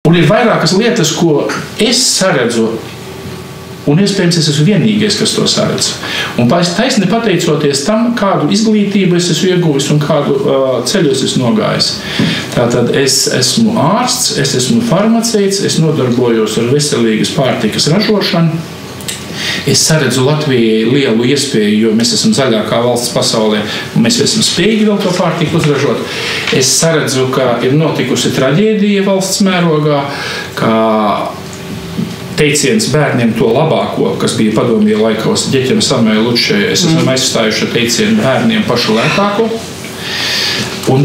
Un ir vairākas lietas, ko es saredzu, un iespējams es esmu vienīgais, kas to saredz. Un taisni pateicoties tam, kādu izglītību es esmu ieguvis un kādu ceļu es esmu nogājis. Tātad es esmu ārsts, es esmu farmaceits, es nodarbojos ar veselīgas pārtikas ražošanu. Es saredzu Latvijai lielu iespēju, jo mēs esam zaļākā valsts pasaulē, un mēs esam spējīgi vēl to pārtiku uzražot. Es saredzu, ka ir notikusi traģēdija valsts mērogā, ka teiciens bērniem to labāko, kas bija padomju laikos, ģeķiem Samuēlu Lučē, es esmu aizstājuši teicienu bērniem pašu lētāko. Un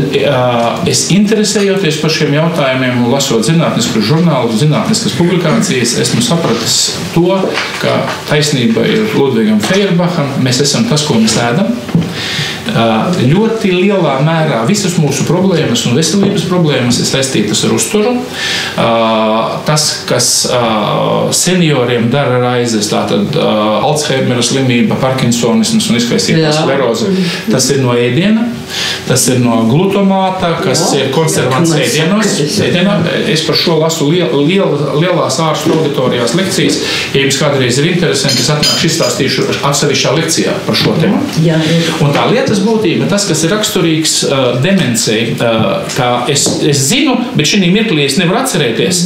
es interesējoties par šiem jautājumiem un lasot zinātniskus žurnālus, zinātniskas publikācijas, esmu sapratis to, ka taisnība ir Ludvigam Feuerbacham, mēs esam tas, ko mēs ēdam. Ļoti lielā mērā visas mūsu problēmas un veselības problēmas ir saistītas ar uzturu. Tas, kas senioriem dara raizes, tātad Alzheimera slimība, Parkinsonisms un izkaisītā skleroze, tas ir no ēdiena, tas ir no glutamāta, kas ir konservants ēdienos. Es par šo lasu lielās ārstu auditorijās lekcijas. Ja jums kādreiz ir interesanti, es atnākšu izstāstīšu atsevišķā lekcijā par šo tematu. Un tā lietas būtība, tas, kas ir raksturīgs demencei, kā es zinu, bet šī mirklī es nevaru atcerēties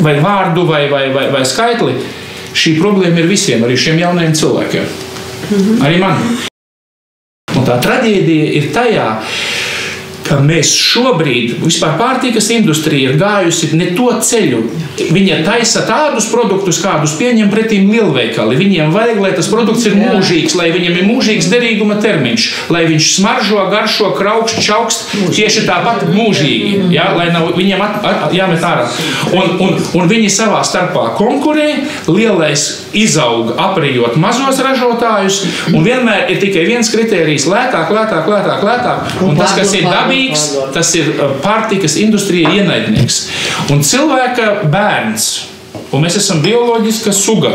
vai vārdu vai skaitli, šī problēma ir visiem, arī šiem jaunajiem cilvēkiem. Arī man. Un tā traģēdija ir tajā, ka mēs šobrīd, vispār pārtikas industrija ir gājusi ne to ceļu. Viņa taisa tādus produktus, kādus pieņem pretīm lielveikali. Viņiem vajag, lai tas produkts ir mūžīgs, lai viņam ir mūžīgs derīguma termiņš, lai viņš smaržo, garšo, kraukšķ, čaukst tieši tāpat mūžīgi, ja? Lai nav viņiem jāmet ārā. Un viņi savā starpā konkurē, lielais izaug aprijot mazos ražotājus, un vienmēr ir tikai viens kritērijs – lētāk. Un tas, kas ir dabīgs, tas ir pārtikas industrija ienaidnieks. Un cilvēka bērns, un mēs esam bioloģiska suga.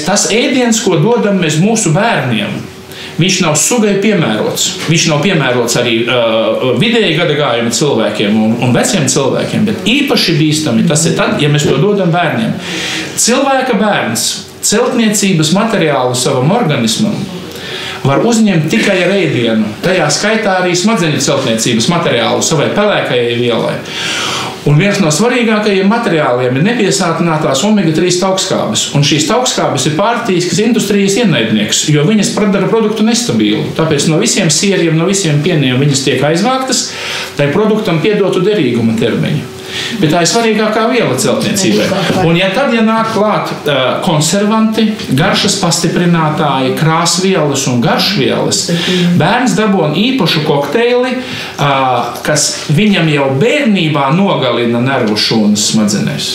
Tas ēdiens, ko dodam mēs mūsu bērniem, viņš nav sugai piemērots. Viņš nav piemērots arī vidēji gadagājuma cilvēkiem un veciem cilvēkiem, bet īpaši bīstami tas ir tad, ja mēs to dodam bērniem. Cilvēka bērns celtniecības materiālu savam organismam var uzņemt tikai ar ēdienu. Tajā skaitā arī smadzeņu celtniecības materiālu savai pelēkajai vielai. Un viens no svarīgākajiem materiāliem ir nepiesātinātās omega-3 taukskābes. Un šīs taukskābes ir pārtīkas industrijas ienaidnieks, jo viņas padara produktu nestabilu. Tāpēc no visiem sieriem, no visiem pieniem viņas tiek aizvāktas, tai produktam piedotu derīguma termiņu. Bet tā ir svarīgākā viela celtniecībai. Un ja nāk klāt konservanti, garšas pastiprinātāji, krāsvielas un garšvielas, bērns dabūna īpašu kokteili, kas viņam jau bērnībā nogalina nervu šūnas smadzenēs.